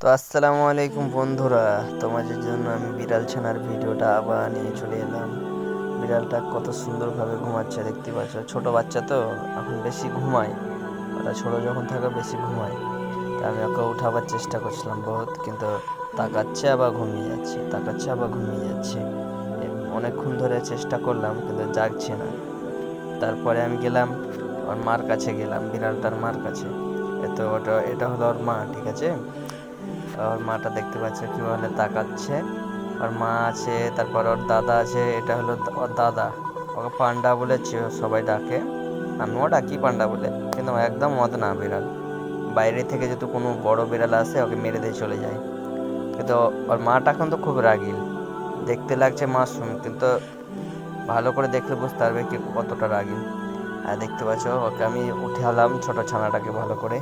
তো আসসালামু আলাইকুম বন্ধুরা, তোমাদের জন্য আমি বিড়াল ছানার ভিডিওটা আবার নিয়ে চলে এলাম। বিড়ালটা কত সুন্দরভাবে ঘুমাচ্ছে দেখতে পাচ্ছ। ছোট বাচ্চা তো এখন বেশি ঘুমায়, ওরা ছোট যখন থাকে বেশি ঘুমায়। তা আমি ওকে উঠাবার চেষ্টা করছিলাম বহুত, কিন্তু তাকাচ্ছে আবার ঘুমিয়ে যাচ্ছে, তাকাচ্ছে আবার ঘুমিয়ে যাচ্ছে। অনেকক্ষণ ধরে চেষ্টা করলাম কিন্তু জাগছে না। তারপরে আমি গেলাম ওর মার কাছে, গেলাম বিড়ালটার মার কাছে। এটা হলো ওর মা, ঠিক আছে। ওর মাটা দেখতে পাচ্ছে কিভাবে তাকাচ্ছে। ওর মা আছে, তারপর ওর দাদা আছে, এটা হলো ওর দাদা। ওকে পান্ডা বলে সবাই ডাকে, আমিও ডাকি পান্ডা বলে, কিন্তু ও একদম মদ না বিড়াল। বাইরে থেকে যদি কোনো বড় বিড়াল আসে ওকে মেরে দিয়ে চলে যায়। কিন্তু ওর মাটা কিন্তু খুব রাগী, দেখতে লাগছে মাসুম, কিন্তু ভালো করে দেখলে বুঝতে পারবে কি কতটা রাগী। আর দেখতে পাচ্ছ ওকে আমি উঠালাম ছোট ছানাটাকে ভালো করে।